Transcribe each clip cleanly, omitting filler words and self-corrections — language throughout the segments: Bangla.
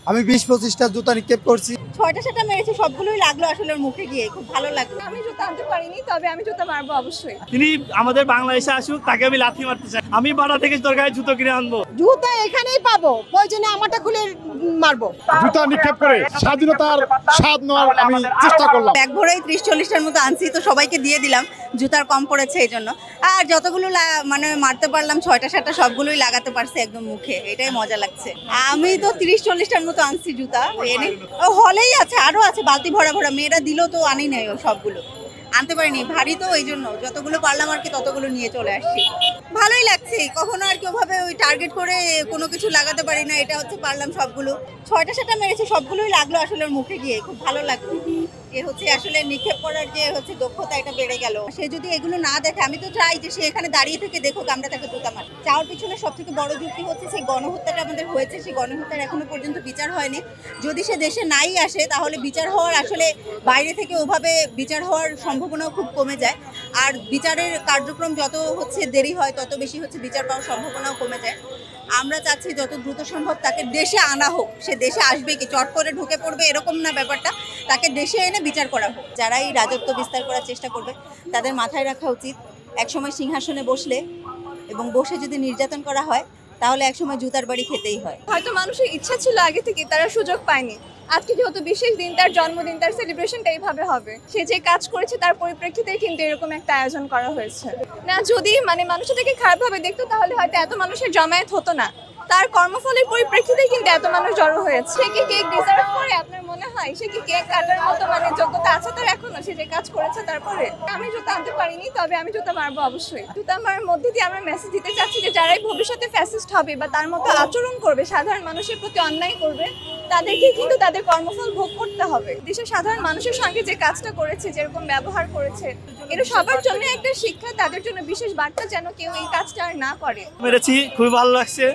আমি 20-25টা জুতা নিক্ষেপ করছি। 6টা মেরেছি, সবগুলোই লাগলো আসলে ওর মুখে গিয়ে, খুব ভালো লাগলো। আমি জুতা আনতে পারিনি, তবে আমি জুতা মারবো অবশ্যই। তিনি আমাদের বাংলাদেশে আসুক, তাকে আমি লাথি মারতে চাই। আমি বাড়া থেকে দরকার জুতো কিনে আনবো। জুতা এখানেই পাবো, প্রয়োজনে আমারটা খুলে মারবো। জুতা নিক্ষেপ করে স্বাধীনতার স্বাদ নেওয়ার আমি চেষ্টা করলাম। ব্যাগ ভরেই 30-40টার মতো আনছি, তো সবাইকে দিয়ে দিলাম, জুতার কম পড়েছে এই জন্য। আর যতগুলো মানে মারতে পারলাম 6টা সবগুলোই লাগাতে পারছে একদম মুখে, এটাই মজা লাগছে। আমি তো 30-40টার মতো আনছি জুতা, এনে হলেই আছে, আরো আছে বালতি ভরা ভরা, মেয়েরা দিল তো আনি নাই, সবগুলো আনতে পারিনি, ভারী তো এই জন্য যতগুলো পারলাম আর কি ততগুলো নিয়ে চলে আসছি। ভালোই লাগছে, কখনো আর কি ওভাবে ওই টার্গেট করে কোনো কিছু লাগাতে পারি না, এটা হচ্ছে পারলাম সবগুলো। 6টা মেরেছি, সবগুলোই লাগলো আসলে ওর মুখে গিয়ে, খুব ভালো লাগলো। এ হচ্ছে আসলে নিক্ষেপ করার যে হচ্ছে দক্ষতা, এটা বেড়ে গেল। সে যদি এগুলো না দেখে, আমি তো চাই যে সে এখানে দাঁড়িয়ে থেকে দেখুক আমরা তাকে জুতা মারি। চাওয়ার পিছনে সব থেকে বড় যুক্তি হচ্ছে সেই গণহত্যাটা আমাদের হয়েছে, সেই গণহত্যার এখনো পর্যন্ত বিচার হয়নি। যদি সে দেশে নাই আসে তাহলে বিচার হওয়ার আসলে বাইরে থেকে ওভাবে বিচার হওয়ার সম্ভাবনাও খুব কমে যায়। আর বিচারের কার্যক্রম যত হচ্ছে দেরি হয় তত বেশি হচ্ছে বিচার পাওয়ার সম্ভাবনাও কমে যায়। আমরা চাচ্ছি যত দ্রুত সম্ভব তাকে দেশে আনা হোক। সে দেশে আসবে কি চট করে ঢুকে পড়বে এরকম না ব্যাপারটা, তাকে দেশে এনে বিচার করা হোক। যারাই রাজত্ব বিস্তার করার চেষ্টা করবে তাদের মাথায় রাখা উচিত, একসময় সিংহাসনে বসলে এবং বসে যদি নির্যাতন করা হয় তাহলে একসময় জুতার বাড়ি খেতেই হয়। হয়তো মানুষের ইচ্ছা ছিল আগে থেকে, তারা সুযোগ পায়নি। আজকে যেহেতু বিশেষ দিন, তার জন্মদিন, তার সেলিব্রেশনটা এইভাবে হবে। সে যে কাজ করেছে তার পরিপ্রেক্ষিতে কিন্তু এরকম একটা আয়োজন করা হয়েছে। না, যদি মানুষ এটাকে খারাপভাবে দেখতো তাহলে হয়তো এত মানুষের জমায়েত হতো না। তার কর্মফলের পরিপ্রেক্ষিতে কিন্তু এত মানুষ জড়ো হয়েছে। সে কি কেক ডিজার্ভ করে আপনার মনে হয়? সে কি কেক কাটার মতো যোগ্যতা আছে তার এখনো? সে যে কাজ করেছে তারপরে। আমি জুতা আনতে পারিনি, তবে আমি জুতা মারবো অবশ্যই। জুতা মারার মধ্যে দিয়ে আমরা মেসেজ দিতে চাচ্ছি যে যারাই ভবিষ্যতে ফ্যাসিস্ট হবে বা তার মতো আচরণ করবে, সাধারণ মানুষের প্রতি অন্যায় করবে, তাদেরকে কিন্তু তাদের কর্মফল ভোগ করতে হবে। দেশের সাধারণ মানুষের সঙ্গে যে কাজটা করেছে, যেরকম ব্যবহার করেছে, এটা সবার জন্য একটা শিক্ষা, তাদের জন্য বিশেষ বার্তা, যেন কেউ এই কাজটা আর না করে। মেরেছি, খুবই ভালো লাগছে।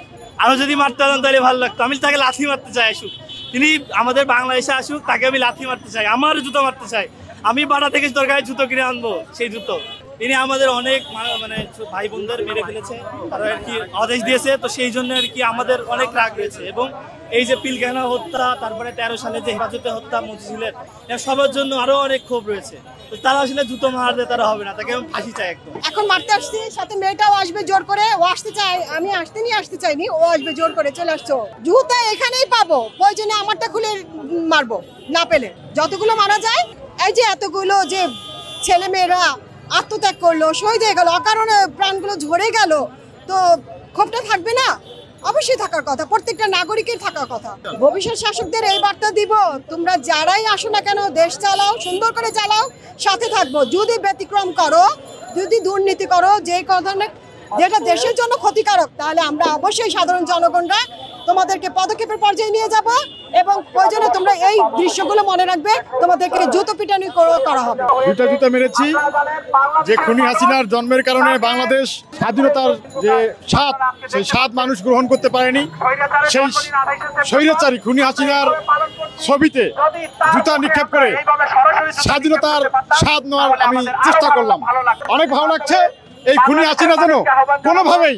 আরো যদি মারতে পারতাম তাহলে ভালো লাগতো। আমি তাকে লাথি মারতে চাই, আসুক তিনি আমাদের বাংলাদেশে আসুক, তাকে আমি লাথি মারতে চাই, আমার জুতো মারতে চাই। আমি বাড়া থেকে দরকার জুতো কিনে আনবো, সেই জুতো। তিনি আমাদের অনেক মানে ভাই বোনদের মেরে ফেলেছে, তারা আর কি আদেশ দিয়েছে, তো সেই জন্য আর কি আমাদের অনেক রাগ রয়েছে। এবং এই যে পিলখানা হত্যা, তারপরে 13 সালে যে হেফাজতে হত্যা মতিঝিলের, সবার জন্য আরো অনেক ক্ষোভ রয়েছে। তো তারা আসলে জুতো মারলে তারা হবে না, তাকে আমি ফাঁসি চাই একদম। এখন মারতে আসছি, সাথে মেয়েটাও আসবে জোর করে, ও আসতে চাই, আমি আসতে চাইনি, ও আসবে জোর করে, চলে আসছো। জুতা এখানেই পাবো, প্রয়োজনে আমারটা খুলে মারবো, না পেলে যতগুলো মারা যায়। এই যে এতগুলো যে ছেলে মেয়েরা আত্মত্যাগ করলো, শহীদ হয়ে গেল, অকারণে প্রাণগুলো ঝরে গেল, তো ক্ষোভটা থাকবে না? অবশ্যই থাকার কথা, প্রত্যেকটা নাগরিকের থাকার কথা। ভবিষ্যৎ শাসকদের এই বার্তা দিব, তোমরা যারাই আসো না কেন দেশ চালাও, সুন্দর করে চালাও, সাথে থাকবো। যদি ব্যতিক্রম করো, যদি দুর্নীতি করো, যে ধরনের যেটা দেশের জন্য ক্ষতিকারক, তাহলে আমরা অবশ্যই সাধারণ জনগণরা তোমাদেরকে পদক্ষেপের পর্যায়ে নিয়ে যাব এবং প্রয়োজনে তোমরা এই দৃশ্যগুলো মনে রাখবে, তোমাদেরকে জুতো পিটানি করা হবে। জুতা মেরেছি যে খুনি হাসিনার জন্মের কারণে বাংলাদেশ স্বাধীনতার যে স্বাদ, সেই স্বাদ মানুষ গ্রহণ করতে পারেনি। সেই স্বৈরাচারী খুনি হাসিনার ছবিতে জুতা নিক্ষেপ করে স্বাধীনতার স্বাদ নেওয়ার আমি চেষ্টা করলাম। অনেক ভালো লাগছে। এই খুনি হাসিনা যেন কোনোভাবেই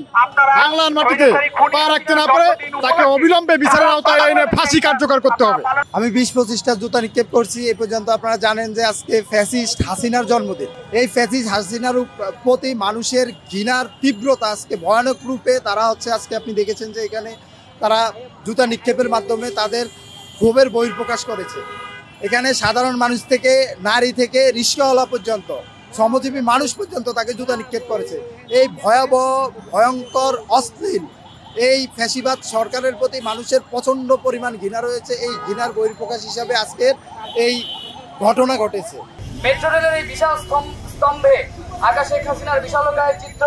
বাংলার মাটিতে পা রাখতে না পারে, তাকে অবিলম্বে বিচারের আওতায় এনে ফাঁসি কার্যকর করতে হবে। আমি 20-25টা জুতা নিক্ষেপ করছি। এই পর্যন্ত আপনারা জানেন যে আজকে ফ্যাসিস্ট হাসিনার জন্মদিন। এই ফ্যাসিস্ট হাসিনার প্রতি মানুষের ঘৃণার তীব্রতা আজকে ভয়ানক রূপে তারা হচ্ছে, আজকে আপনি দেখেছেন যে এখানে তারা জুতা নিক্ষেপের মাধ্যমে তাদের ক্ষোভের বহিঃপ্রকাশ করেছে। এখানে সাধারণ মানুষ থেকে নারী থেকে রিস্কাওয়ালা পর্যন্ত, শ্রমজীবী মানুষ পর্যন্ত তাকে জুতা নিক্ষেপ করেছে। এই ভয়াবহ ভয়ঙ্কর অশ্লীল এই ফ্যাসিবাদ সরকারের প্রতি মানুষের প্রচণ্ড পরিমাণ ঘৃণা রয়েছে। এই ঘৃণার বহিঃপ্রকাশ হিসাবে আজকের এই ঘটনা ঘটেছে। মেট্রো রেলের এই বিশাল স্তম্ভে আঁকা শেখ হাসিনার বিশালকায় চিত্র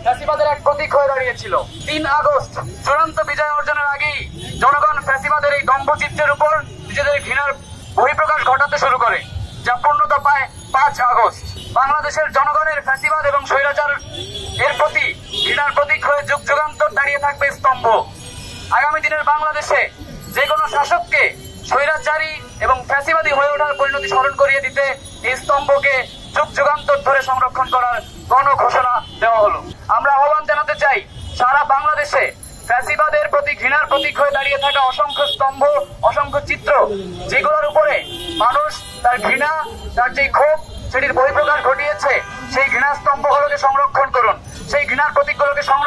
ফ্যাসিবাদের এক প্রতীক হয়ে দাঁড়িয়েছিল। 3 আগস্ট চূড়ান্ত বিজয় অর্জনের আগেই জনগণ ফ্যাসিবাদের এই দম্ভচিত্রের উপর নিজেদের ঘৃণার বহিঃপ্রকাশ ঘটাতে শুরু করে, যা পূর্ণতা পায় 5 আগস্ট। বাংলাদেশের জনগণের ফ্যাসিবাদ এবং স্বৈরাচার এর প্রতি ঘৃণার প্রতীক হয়ে যুগ যুগান্তর দাঁড়িয়ে থাকবে স্তম্ভ। আগামী দিনের বাংলাদেশে যে কোনো শাসককে স্বৈরাচারী এবং ফ্যাসিবাদী হয়ে ওঠার পরিণতি স্মরণ করিয়ে দিতে এই স্তম্ভকে যুগ যুগান্তর ধরে সংরক্ষণ করার গণ ঘোষণা দেওয়া হলো। আমরা আহ্বান জানাতে চাই, সারা বাংলাদেশে ফ্যাসিবাদের প্রতি ঘৃণার প্রতীক হয়ে দাঁড়িয়ে থাকা অসংখ্য স্তম্ভ, চিত্র, যেগুলোর উপরে মানুষ তার ঘৃণা, তার যে ক্ষোভ সেটির বহিঃপ্রকাশ ঘটিয়েছে, সেই ঘৃণা স্তম্ভগুলোকে সংরক্ষণ করুন, সেই ঘৃণার প্রতীকগুলোকে সংরক্ষণ